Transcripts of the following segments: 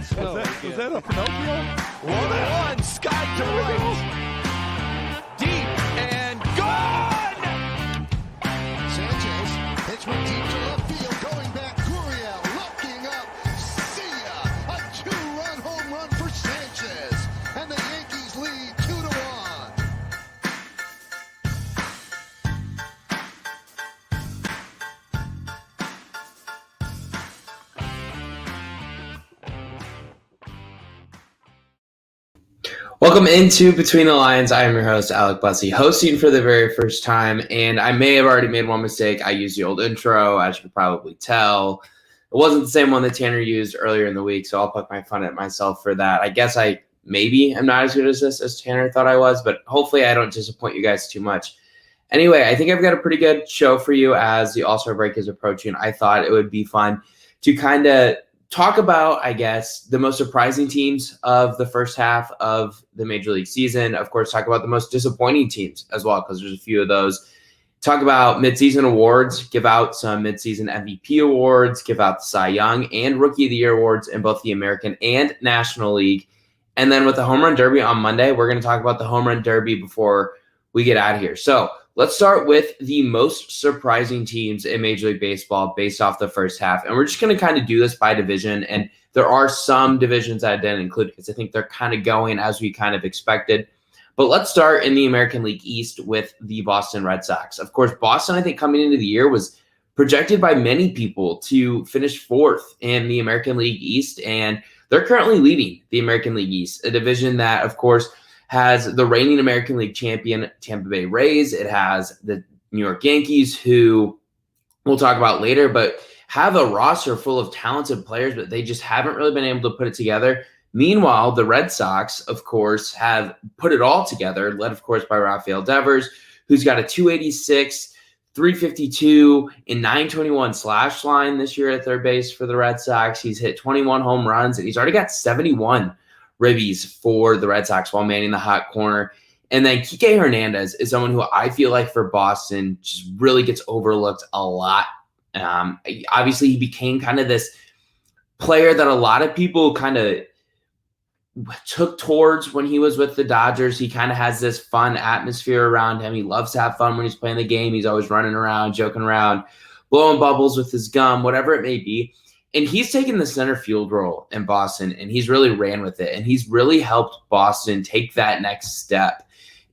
Was that a Pinocchio? 1-1, Scott to right. Deep and gone! Sanchez hits one deep to left field, going back. Gurriel looking up. See ya! A two-run home run for Sanchez. And the Yankees lead 2-1. Welcome into Between the Lines. I am your host, Alec Busse, hosting for the very first time, and I may have already made one mistake. I used the old intro, as you can probably tell. It wasn't the same one that Tanner used earlier in the week, so I'll poke my fun at myself for that. I guess I maybe am not as good as this as Tanner thought I was, but hopefully I don't disappoint you guys too much. Anyway, I think I've got a pretty good show for you as the All-Star break is approaching. I thought it would be fun to kind of talk about, I guess, the most surprising teams of the first half of the Major League season. Of course, talk about the most disappointing teams as well, because there's a few of those. Talk about midseason awards, give out some midseason MVP awards, give out the Cy Young and Rookie of the Year awards in both the American and National League. And then with the Home Run Derby on Monday, we're going to talk about the Home Run Derby before we get out of here. So let's start with the most surprising teams in Major League Baseball based off the first half. And we're just going to kind of do this by division. And there are some divisions I didn't include because I think they're kind of going as we kind of expected. But let's start in the American League East with the Boston Red Sox. Of course, Boston, I think coming into the year was projected by many people to finish fourth in the American League East. And they're currently leading the American League East, a division that, of course, has the reigning American League champion Tampa Bay Rays. It has the New York Yankees, who we'll talk about later, but have a roster full of talented players, but they just haven't really been able to put it together. Meanwhile, the Red Sox, of course, have put it all together, led, of course, by Rafael Devers, who's got a 286, 352, and 921 slash line this year at third base for the Red Sox. He's hit 21 home runs, and he's already got 71 ribbies for the Red Sox while manning the hot corner. And then Kike Hernandez is someone who I feel like for Boston just really gets overlooked a lot. Obviously, he became kind of this player that a lot of people kind of took towards when he was with the Dodgers. He kind of has this fun atmosphere around him. He loves to have fun when he's playing the game. He's always running around, joking around, blowing bubbles with his gum, whatever it may be. And he's taken the center field role in Boston, and he's really ran with it. And he's really helped Boston take that next step.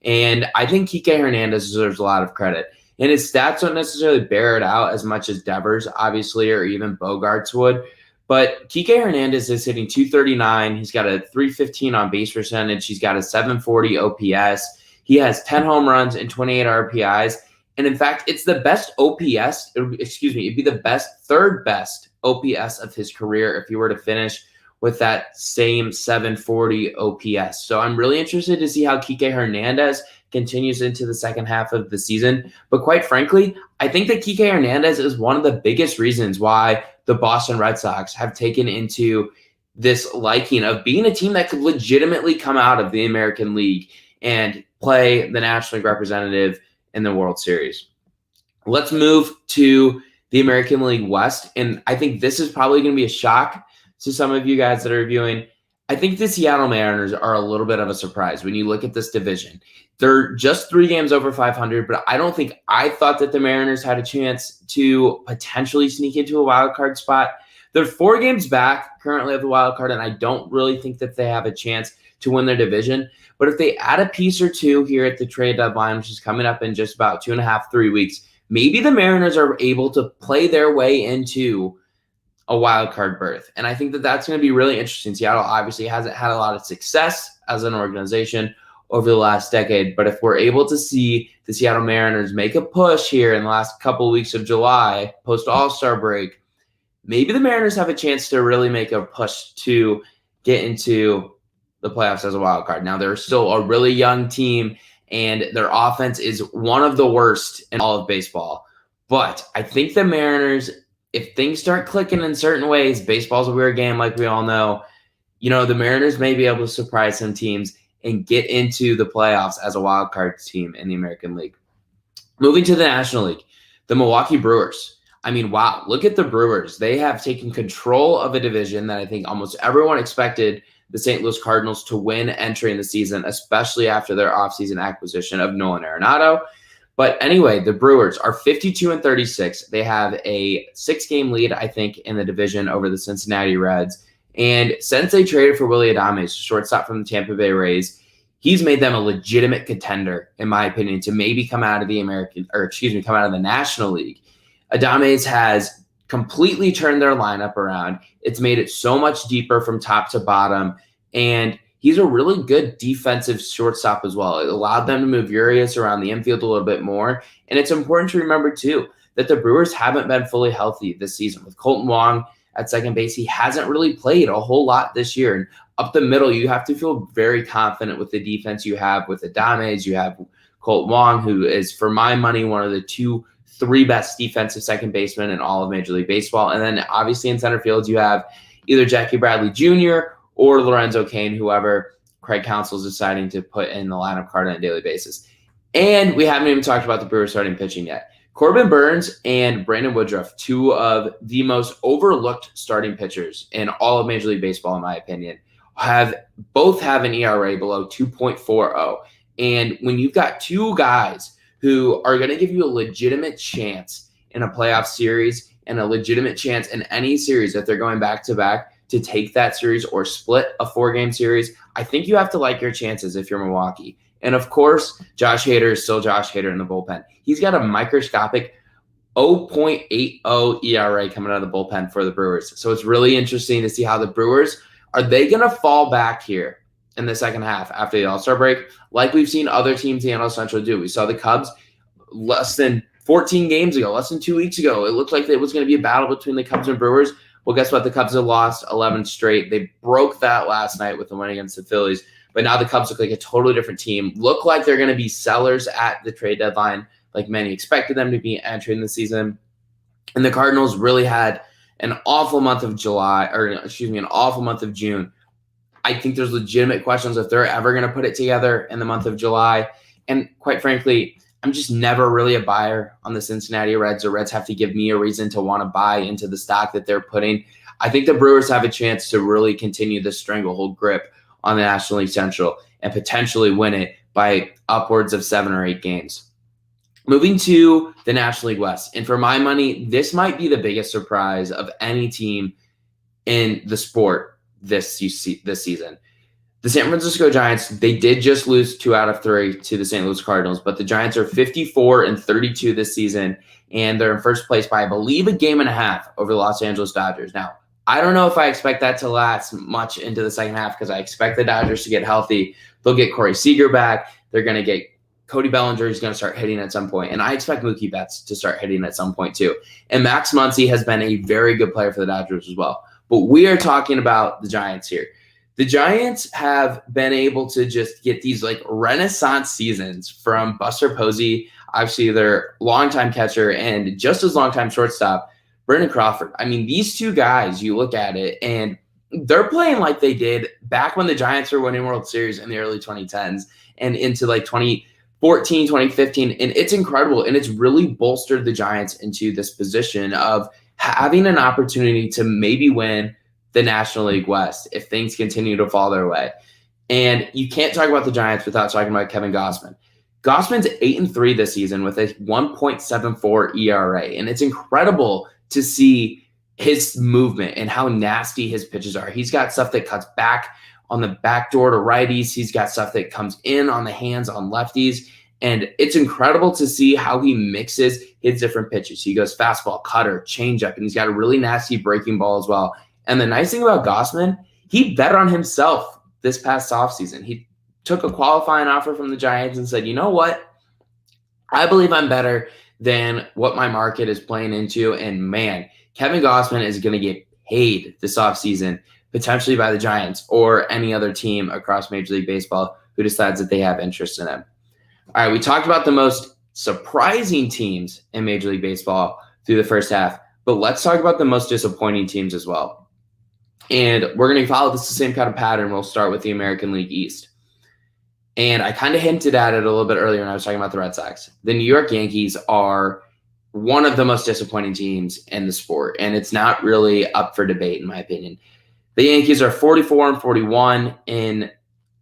And I think Kike Hernandez deserves a lot of credit. And his stats don't necessarily bear it out as much as Devers, obviously, or even Bogarts would. But Kike Hernandez is hitting 239. He's got a 315 on base percentage. He's got a 740 OPS. He has 10 home runs and 28 RPIs. And in fact, it's the best OPS, it'd be the third best OPS of his career if he were to finish with that same 740 OPS. So I'm really interested to see how Kike Hernandez continues into the second half of the season. But quite frankly, I think that Kike Hernandez is one of the biggest reasons why the Boston Red Sox have taken into this liking of being a team that could legitimately come out of the American League and play the National League representative in the World Series. Let's move to the American League West, and I think this is probably going to be a shock to some of you guys that are reviewing. I think the Seattle Mariners are a little bit of a surprise when you look at this division. They're just 3 games over 500, but I thought that the Mariners had a chance to potentially sneak into a wild card spot. They're 4 games back currently of the wild card, and I don't really think that they have a chance to win their division. But if they add a piece or two here at the trade deadline, which is coming up in just about 2.5, 3 weeks, maybe the Mariners are able to play their way into a wild card berth. And I think that that's going to be really interesting. Seattle obviously hasn't had a lot of success as an organization over the last decade. But if we're able to see the Seattle Mariners make a push here in the last couple of weeks of July, post All-Star break, maybe the Mariners have a chance to really make a push to get into the playoffs as a wild card. Now, they're still a really young team, and their offense is one of the worst in all of baseball. But I think the Mariners, if things start clicking in certain ways, baseball's a weird game like we all know, the Mariners may be able to surprise some teams and get into the playoffs as a wild card team in the American League. Moving to the National League, the Milwaukee Brewers. I mean, wow, look at the Brewers. They have taken control of a division that I think almost everyone expected the St. Louis Cardinals to win entering the season, especially after their offseason acquisition of Nolan Arenado. But anyway, the Brewers are 52-36. They have a 6-game lead, I think, in the division over the Cincinnati Reds. And since they traded for Willy Adames, shortstop from the Tampa Bay Rays, he's made them a legitimate contender, in my opinion, to maybe come out of the come out of the National League. Adames has completely turned their lineup around. It's made it so much deeper from top to bottom. And he's a really good defensive shortstop as well. It allowed them to move Urias around the infield a little bit more. And it's important to remember, too, that the Brewers haven't been fully healthy this season. With Colton Wong at second base, he hasn't really played a whole lot this year. And up the middle, you have to feel very confident with the defense you have with Adames. You have Colton Wong, who is, for my money, one of the 2-3 best defensive second basemen in all of Major League Baseball. And then obviously in center field, you have either Jackie Bradley Jr. or Lorenzo Cain, whoever Craig Counsell is deciding to put in the lineup card on a daily basis. And we haven't even talked about the Brewers starting pitching yet. Corbin Burns and Brandon Woodruff, two of the most overlooked starting pitchers in all of Major League Baseball, in my opinion, both have an ERA below 2.40. And when you've got two guys who are going to give you a legitimate chance in a playoff series and a legitimate chance in any series that they're going back-to-back to take that series or split a 4-game series, I think you have to like your chances if you're Milwaukee. And, of course, Josh Hader is still Josh Hader in the bullpen. He's got a microscopic 0.80 ERA coming out of the bullpen for the Brewers. So it's really interesting to see how the Brewers, are they going to fall back here in the second half after the All-Star break, like we've seen other teams in the NL Central do? We saw the Cubs less than 14 games ago, less than 2 weeks ago. It looked like it was going to be a battle between the Cubs and Brewers. Well, guess what? The Cubs have lost 11 straight. They broke that last night with the win against the Phillies. But now the Cubs look like a totally different team. Look like they're going to be sellers at the trade deadline, like many expected them to be entering the season. And the Cardinals really had an awful month of an awful month of June. I think there's legitimate questions if they're ever going to put it together in the month of July. And quite frankly, I'm just never really a buyer on the Cincinnati Reds. The Reds have to give me a reason to want to buy into the stock that they're putting. I think the Brewers have a chance to really continue this stranglehold grip on the National League Central and potentially win it by upwards of 7 or 8 games. Moving to the National League West. And for my money, this might be the biggest surprise of any team in the sport this season. The San Francisco Giants, they did just lose 2 out of 3 to the St. Louis Cardinals, but the Giants are 54-32 this season, and they're in first place by, I believe, a game and a half over the Los Angeles Dodgers. Now, I don't know if I expect that to last much into the second half because I expect the Dodgers to get healthy. They'll get Corey Seager back. They're going to get Cody Bellinger is going to start hitting at some point, and I expect Mookie Betts to start hitting at some point too. And Max Muncy has been a very good player for the Dodgers as well. But we are talking about the Giants here. The Giants have been able to just get these like renaissance seasons from Buster Posey, obviously their longtime catcher, and just as longtime shortstop, Brandon Crawford. I mean, these two guys, you look at it, and they're playing like they did back when the Giants were winning World Series in the early 2010s and into like 2014, 2015. And it's incredible. And it's really bolstered the Giants into this position of having an opportunity to maybe win the National League West if things continue to fall their way. And you can't talk about the Giants without talking about Kevin Gausman. Gausman's 8-3 this season with a 1.74 ERA. And it's incredible to see his movement and how nasty his pitches are. He's got stuff that cuts back on the back door to righties. He's got stuff that comes in on the hands on lefties. And it's incredible to see how he mixes his different pitches. He goes fastball, cutter, changeup, and he's got a really nasty breaking ball as well. And the nice thing about Gausman, he bet on himself this past offseason. He took a qualifying offer from the Giants and said, you know what? I believe I'm better than what my market is playing into. And man, Kevin Gausman is going to get paid this offseason, potentially by the Giants or any other team across Major League Baseball who decides that they have interest in him. All right, we talked about the most surprising teams in Major League Baseball through the first half, but let's talk about the most disappointing teams as well. And we're going to follow the same kind of pattern. We'll start with the American League East. And I kind of hinted at it a little bit earlier when I was talking about the Red Sox. The New York Yankees are one of the most disappointing teams in the sport, and it's not really up for debate, in my opinion. The Yankees are 44-41 in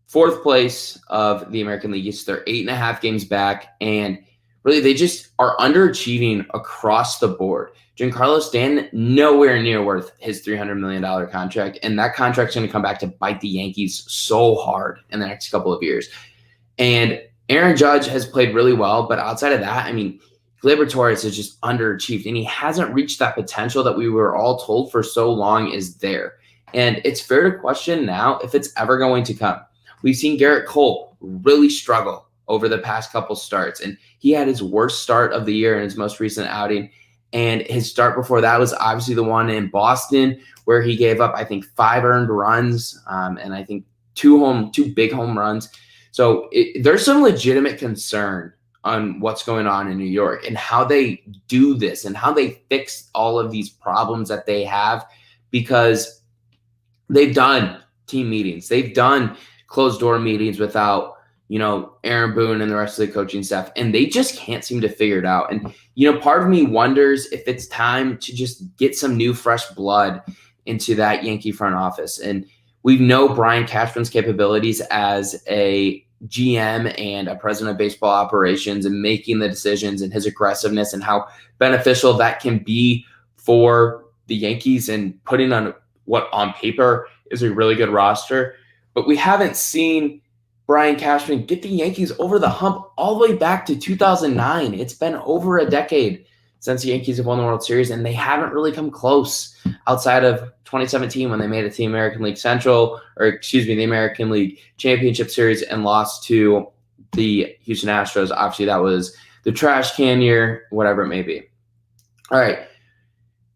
fourth place of the American League East. They're 8.5 games back, and really they just are underachieving across the board. Giancarlo Stanton, nowhere near worth his $300 million contract, and that contract's going to come back to bite the Yankees so hard in the next couple of years. And Aaron Judge has played really well, but outside of that, I mean, Gleyber Torres is just underachieved, and he hasn't reached that potential that we were all told for so long is there. And it's fair to question now if it's ever going to come. We've seen Garrett Cole really struggle over the past couple starts, and he had his worst start of the year in his most recent outing. And his start before that was obviously the one in Boston where he gave up, I think, 5 earned runs and I think two big home runs. So there's some legitimate concern on what's going on in New York and how they do this and how they fix all of these problems that they have, because they've done team meetings. They've done closed door meetings without, Aaron Boone and the rest of the coaching staff, and they just can't seem to figure it out. And, part of me wonders if it's time to just get some new fresh blood into that Yankee front office. And we know Brian Cashman's capabilities as a GM and a president of baseball operations and making the decisions, and his aggressiveness and how beneficial that can be for the Yankees and putting on what on paper is a really good roster. But we haven't seen Brian Cashman get the Yankees over the hump all the way back to 2009. It's been over a decade since the Yankees have won the World Series, and they haven't really come close outside of 2017 when they made it to the American League the American League Championship Series and lost to the Houston Astros. Obviously, that was the trash can year, whatever it may be. All right.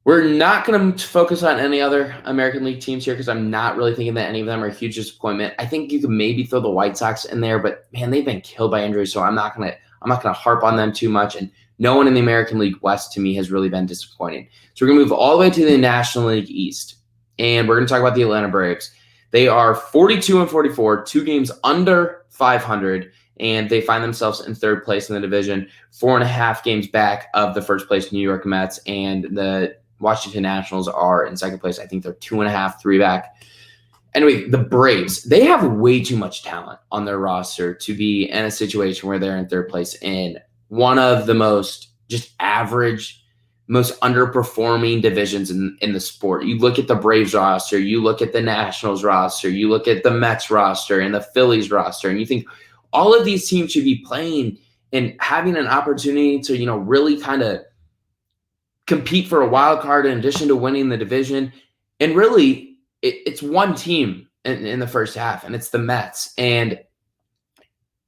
We're not going to focus on any other American League teams here because I'm not really thinking that any of them are a huge disappointment. I think you could maybe throw the White Sox in there, but man, they've been killed by injuries, so I'm not going to harp on them too much. And no one in the American League West to me has really been disappointing. So we're going to move all the way to the National League East, and we're going to talk about the Atlanta Braves. They are 42-44, 2 games under 500, and they find themselves in third place in the division, 4.5 games back of the first place New York Mets, and the Washington Nationals are in second place. I think they're 2.5, 3 back. Anyway, the Braves, they have way too much talent on their roster to be in a situation where they're in third place in one of the most just average, most underperforming divisions in the sport. You look at the Braves roster, you look at the Nationals roster, you look at the Mets roster and the Phillies roster, and you think all of these teams should be playing and having an opportunity to, really kind of compete for a wild card in addition to winning the division. And really, it's one team in the first half, and it's the Mets. And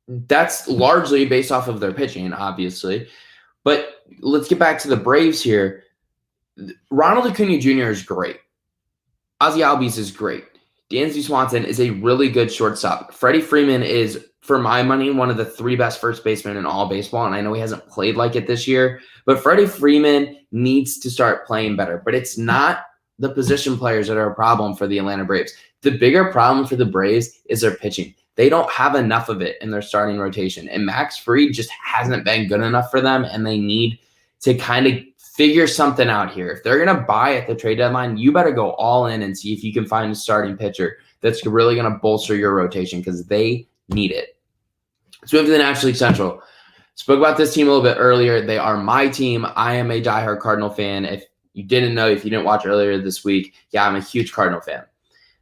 that's largely based off of their pitching, obviously. But let's get back to the Braves here. Ronald Acuna Jr. is great. Ozzie Albies is great. Dansby Swanson is a really good shortstop. Freddie Freeman is, for my money, one of the 3 best first basemen in all baseball, and I know he hasn't played like it this year, but Freddie Freeman needs to start playing better. But it's not the position players that are a problem for the Atlanta Braves. The bigger problem for the Braves is their pitching. They don't have enough of it in their starting rotation, and Max Fried just hasn't been good enough for them, and they need to kind of figure something out here. If they're going to buy at the trade deadline, you better go all in and see if you can find a starting pitcher that's really going to bolster your rotation, because they need it. Let's move to the National League Central. Spoke about this team a little bit earlier. They are my team. I am a diehard Cardinal fan. If you didn't know, if you didn't watch earlier this week, yeah, I'm a huge Cardinal fan.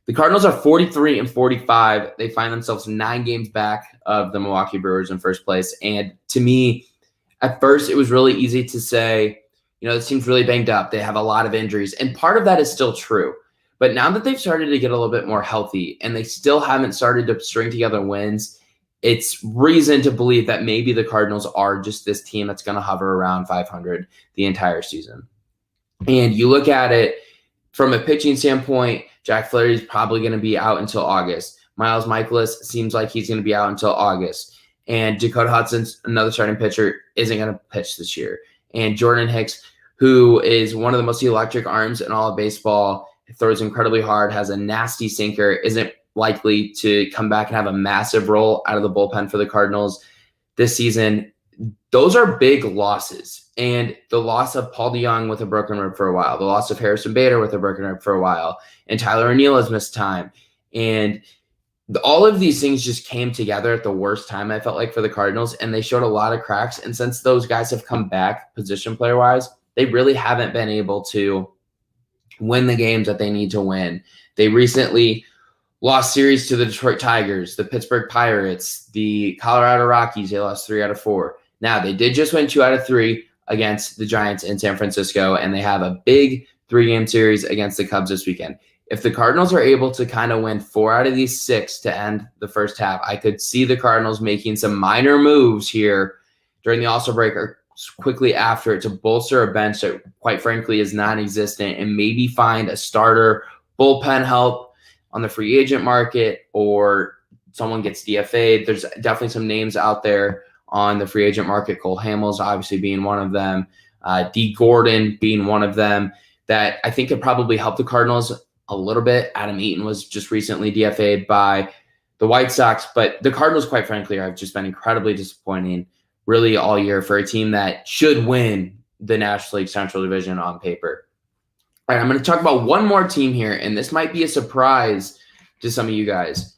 The Cardinals are 43-45. They find themselves 9 games back of the Milwaukee Brewers in first place. And to me, at first, it was really easy to say, this team's really banged up. They have a lot of injuries. And part of that is still true. But now that they've started to get a little bit more healthy and they still haven't started to string together wins, it's reason to believe that maybe the Cardinals are just this team that's going to hover around 500 the entire season. And you look at it from a pitching standpoint, Jack Flaherty is probably going to be out until August. Miles Mikolas seems like he's going to be out until August. And Dakota Hudson's another starting pitcher, isn't going to pitch this year. And Jordan Hicks, who is one of the most electric arms in all of baseball, throws incredibly hard, has a nasty sinker, isn't likely to come back and have a massive role out of the bullpen for the Cardinals this season. Those are big losses. and the loss of Paul DeYoung with a broken rib for a while, the loss of Harrison Bader with a broken rib for a while, and Tyler O'Neill has missed time. And all of these things just came together at the worst time, I felt like, for the Cardinals, and they showed a lot of cracks. And since those guys have come back position player-wise, they really haven't been able to win the games that they need to win. They recently lost series to the Detroit Tigers, the Pittsburgh Pirates, the Colorado Rockies. They lost 3 out of 4. Now, they did just win 2 out of 3 against the Giants in San Francisco, and they have a big 3-game series against the Cubs this weekend. If the Cardinals are able to kind of win 4 out of these 6 to end the first half, I could see the Cardinals making some minor moves here during the All-Star break or quickly after it to bolster a bench that, quite frankly, is non-existent, and maybe find a starter, bullpen help on the free agent market, or someone gets DFA'd. There's definitely some names out there on the free agent market, Cole Hamels obviously being one of them, D. Gordon being one of them, that I think could probably help the Cardinals a little bit. Adam Eaton was just recently DFA'd by the White Sox, but the Cardinals, quite frankly, have just been incredibly disappointing really all year for a team that should win the National League Central Division on paper. All right, I'm going to talk about one more team here, and this might be a surprise to some of you guys.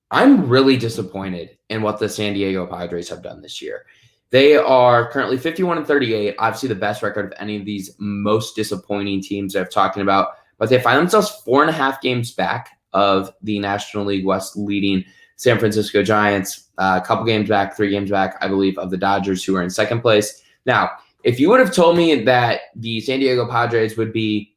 I'm really disappointed in what the San Diego Padres have done this year. They are currently 51-38, obviously the best record of any of these most disappointing teams I've talked about, but they find themselves 4.5 games back of the National League West leading San Francisco Giants, a couple games back, 3 games back, I believe, of the Dodgers, who are in second place. Now, if you would have told me that the San Diego Padres would be,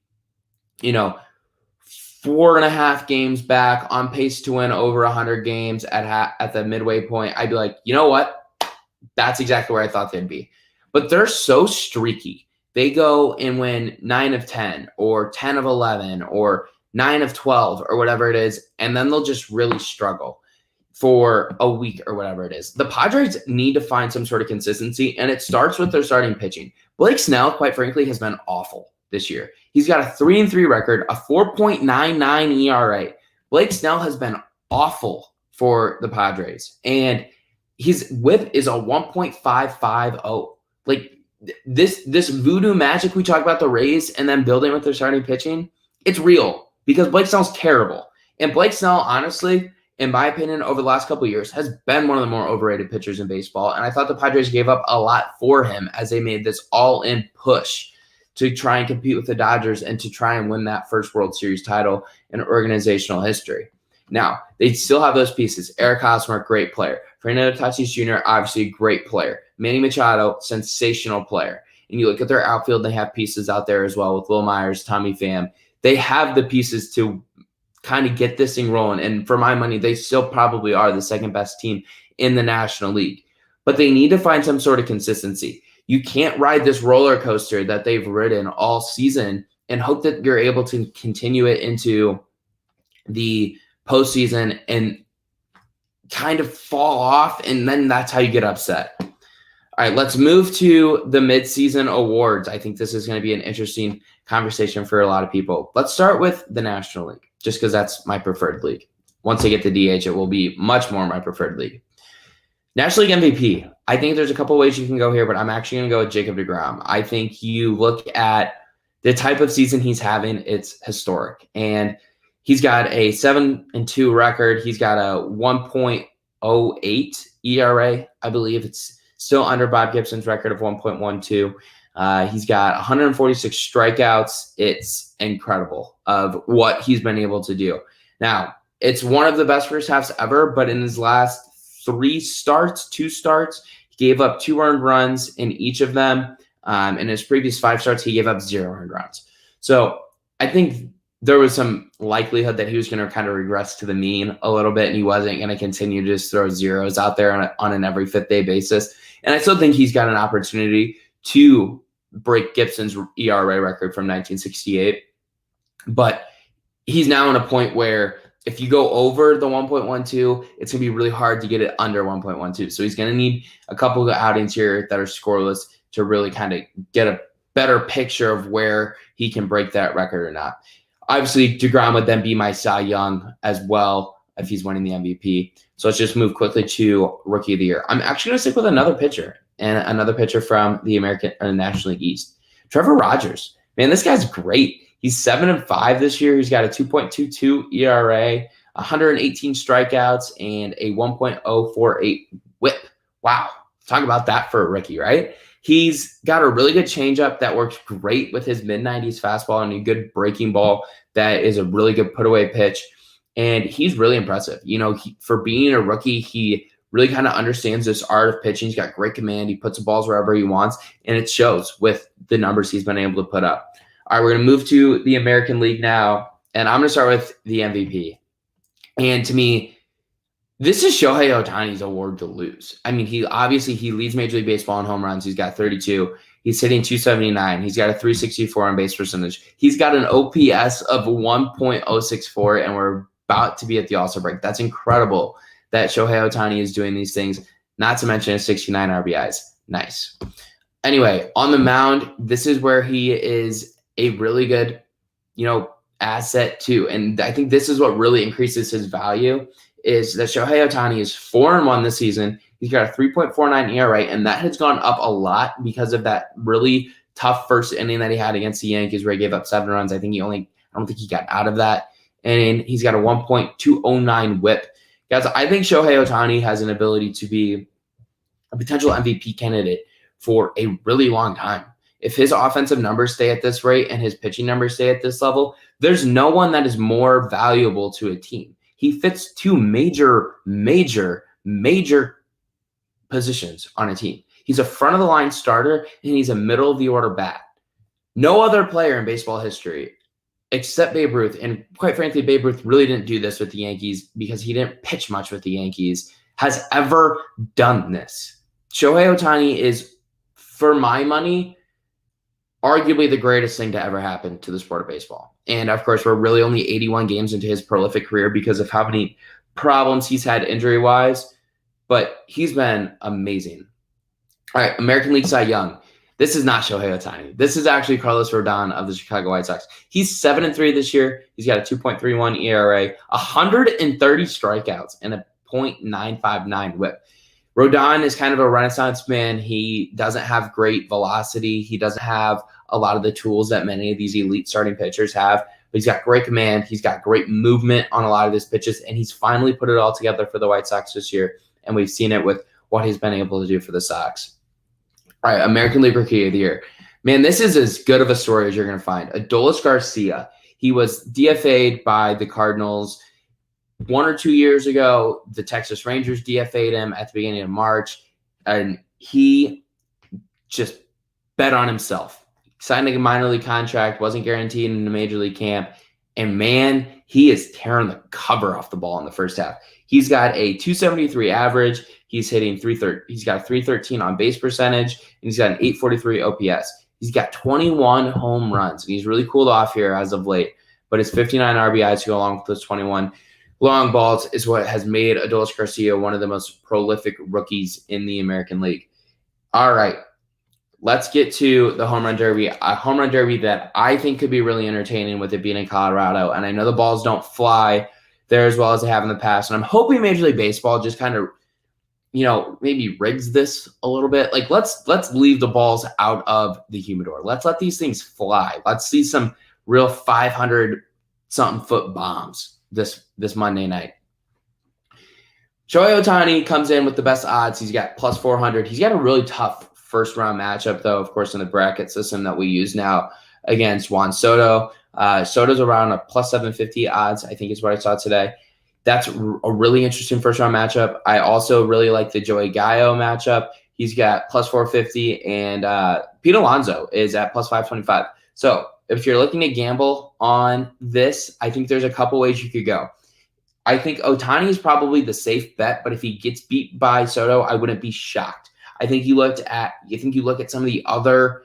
4.5 games back, on pace to win over 100 games at the midway point, I'd be like, you know what? That's exactly where I thought they'd be. But they're so streaky. They go and win 9 of 10 or 10 of 11 or 9 of 12 or whatever it is, and then they'll just really struggle for a week or whatever it is. The Padres need to find some sort of consistency, and it starts with their starting pitching. Blake Snell, quite frankly, has been awful this year. He's got a 3-3 record, a 4.99 ERA. Blake Snell has been awful for the Padres, and his whip is a 1.550. Like this voodoo magic we talk about the Rays and then building with their starting pitching, it's real because Blake Snell's terrible. And Blake Snell, honestly, in my opinion, over the last couple of years, has been one of the more overrated pitchers in baseball. And I thought the Padres gave up a lot for him as they made this all-in push to try and compete with the Dodgers and to try and win that first World Series title in organizational history. Now, they still have those pieces. Eric Hosmer, great player. Fernando Tatis Jr., obviously great player. Manny Machado, sensational player. And you look at their outfield, they have pieces out there as well with Will Myers, Tommy Pham. They have the pieces to kind of get this thing rolling. And for my money, they still probably are the second best team in the National League. But they need to find some sort of consistency. You can't ride this roller coaster that they've ridden all season and hope that you're able to continue it into the postseason and kind of fall off, and then that's how you get upset. All right, let's move to the midseason awards. I think this is going to be an interesting conversation for a lot of people. Let's start with the National League, just because that's my preferred league. Once I get the DH, it will be much more my preferred league. National League MVP. I think there's a couple ways you can go here, but I'm actually going to go with Jacob deGrom. I think you look at the type of season he's having, it's historic. And he's got a 7-2 record. He's got a 1.08 ERA. I believe it's still under Bob Gibson's record of 1.12. He's got 146 strikeouts. It's incredible of what he's been able to do. Now, it's one of the best first halves ever, but in his last 2 starts, he gave up 2 earned runs in each of them. In his previous 5 starts, he gave up 0 earned runs. So I think there was some likelihood that he was going to kind of regress to the mean a little bit, and he wasn't going to continue to just throw zeros out there on an every 5th day basis. And I still think he's got an opportunity to break Gibson's ERA record from 1968. But he's now in a point where if you go over the 1.12, it's going to be really hard to get it under 1.12. So he's going to need a couple of outings here that are scoreless to really kind of get a better picture of where he can break that record or not. Obviously, deGrom would then be my Cy Young as well if he's winning the MVP. So let's just move quickly to Rookie of the Year. I'm actually going to stick with another pitcher and another pitcher from the National League East. Trevor Rogers. Man, this guy's great. He's 7-5 this year. He's got a 2.22 ERA, 118 strikeouts, and a 1.048 whip. Wow. Talk about that for a rookie, right? He's got a really good changeup that works great with his mid-90s fastball and a good breaking ball that is a really good put-away pitch. And he's really impressive. For being a rookie, he really kind of understands this art of pitching. He's got great command. He puts the balls wherever he wants, and it shows with the numbers he's been able to put up. All right, we're going to move to the American League now, and I'm going to start with the MVP. And to me, this is Shohei Ohtani's award to lose. I mean, he leads Major League Baseball in home runs. He's got 32. He's hitting 279. He's got a 364 on base percentage. He's got an OPS of 1.064, and we're about to be at the All-Star break. That's incredible that Shohei Ohtani is doing these things, not to mention his 69 RBIs. Nice. Anyway, on the mound, this is where he is a really good, asset too. And I think this is what really increases his value is that Shohei Ohtani is 4-1 this season. He's got a 3.49 ERA, and that has gone up a lot because of that really tough first inning that he had against the Yankees where he gave up 7 runs. I don't think he got out of that. And he's got a 1.209 whip. Guys, I think Shohei Ohtani has an ability to be a potential MVP candidate for a really long time. If his offensive numbers stay at this rate and his pitching numbers stay at this level, there's no one that is more valuable to a team. He fits 2 major positions on a team. He's a front-of-the-line starter, and he's a middle-of-the-order bat. No other player in baseball history, except Babe Ruth, and quite frankly, Babe Ruth really didn't do this with the Yankees because he didn't pitch much with the Yankees, has ever done this. Shohei Ohtani is, for my money, arguably the greatest thing to ever happen to the sport of baseball. And, of course, we're really only 81 games into his prolific career because of how many problems he's had injury-wise, but he's been amazing. All right, American League Cy Young. This is not Shohei Ohtani. This is actually Carlos Rodon of the Chicago White Sox. He's 7-3 this year. He's got a 2.31 ERA, 130 strikeouts, and a .959 whip. Rodon is kind of a renaissance man. He doesn't have great velocity. He doesn't have a lot of the tools that many of these elite starting pitchers have, but he's got great command. He's got great movement on a lot of his pitches, and he's finally put it all together for the White Sox this year, and we've seen it with what he's been able to do for the Sox. All right, American League Rookie of the Year. Man, this is as good of a story as you're going to find. Adolis Garcia. He was DFA'd by the Cardinals 1 or 2 years ago. The Texas Rangers DFA'd him at the beginning of March, and he just bet on himself. Signed a minor league contract, wasn't guaranteed in the major league camp, and man, he is tearing the cover off the ball in the first half. He's got a 273 average. He's hitting 330. He's got a 313 on base percentage, and he's got an 843 OPS. He's got 21 home runs, and he's really cooled off here as of late. But his 59 RBIs to go along with those 21 long balls is what has made Adolis Garcia one of the most prolific rookies in the American League. All right, let's get to the home run derby. A home run derby that I think could be really entertaining with it being in Colorado. And I know the balls don't fly there as well as they have in the past. And I'm hoping Major League Baseball just kind of, maybe rigs this a little bit. Like let's leave the balls out of the humidor. Let's let these things fly. Let's see some real 500-something foot bombs this Monday night. Shohei Ohtani comes in with the best odds. He's got plus 400. He's got a really tough first-round matchup, though, of course, in the bracket system that we use now against Juan Soto. Soto's around a plus 750 odds, I think is what I saw today. That's a really interesting first-round matchup. I also really like the Joey Gallo matchup. He's got plus 450, and Pete Alonso is at plus 525. So if you're looking to gamble on this, I think there's a couple ways you could go. I think Ohtani is probably the safe bet, but if he gets beat by Soto, I wouldn't be shocked. I think you look at some of the other,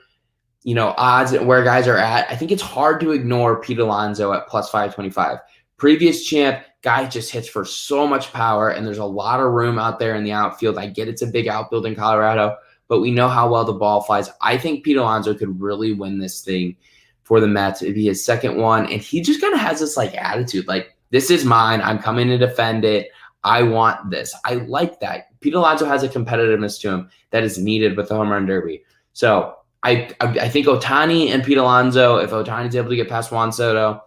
odds and where guys are at. I think it's hard to ignore Pete Alonso at plus 525. Previous champ, guy just hits for so much power, and there's a lot of room out there in the outfield. I get it's a big outfield in Colorado, but we know how well the ball flies. I think Pete Alonso could really win this thing for the Mets. It'd be his second one, and he just kind of has this attitude, this is mine. I'm coming to defend it. I want this. I like that. Pete Alonso has a competitiveness to him that is needed with the home run derby. So I think Ohtani and Pete Alonso, if Ohtani's able to get past Juan Soto,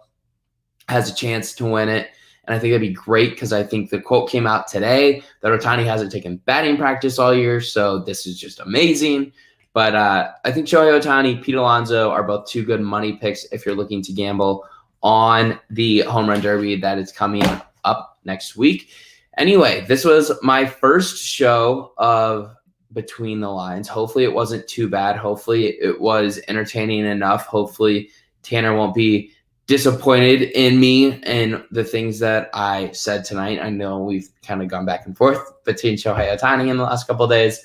has a chance to win it. And I think that'd be great because I think the quote came out today that Ohtani hasn't taken batting practice all year. So this is just amazing. But I think Shohei Ohtani, Pete Alonso are both two good money picks if you're looking to gamble on the home run derby that is coming up next week. Anyway, this was my first show of Between the Lines. Hopefully it wasn't too bad. Hopefully it was entertaining enough. Hopefully Tanner won't be disappointed in me and the things that I said tonight. I know we've kind of gone back and forth between Shohei Ohtani in the last couple of days,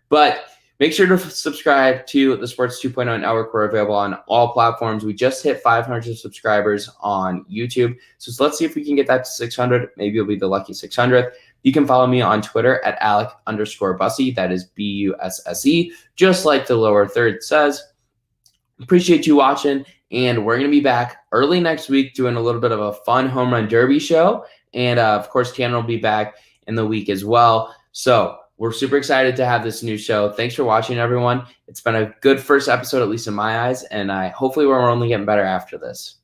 but make sure to subscribe to the Sports 2.0 Network. We're available on all platforms. We just hit 500 subscribers on YouTube. So let's see if we can get that to 600. Maybe it'll be the lucky 600th. You can follow me on Twitter at Alec_Busse. That is Busse, just like the lower third says. Appreciate you watching. And we're going to be back early next week doing a little bit of a fun home run derby show. And of course, Tanner will be back in the week as well. So we're super excited to have this new show. Thanks for watching, everyone. It's been a good first episode, at least in my eyes. And hopefully we're only getting better after this.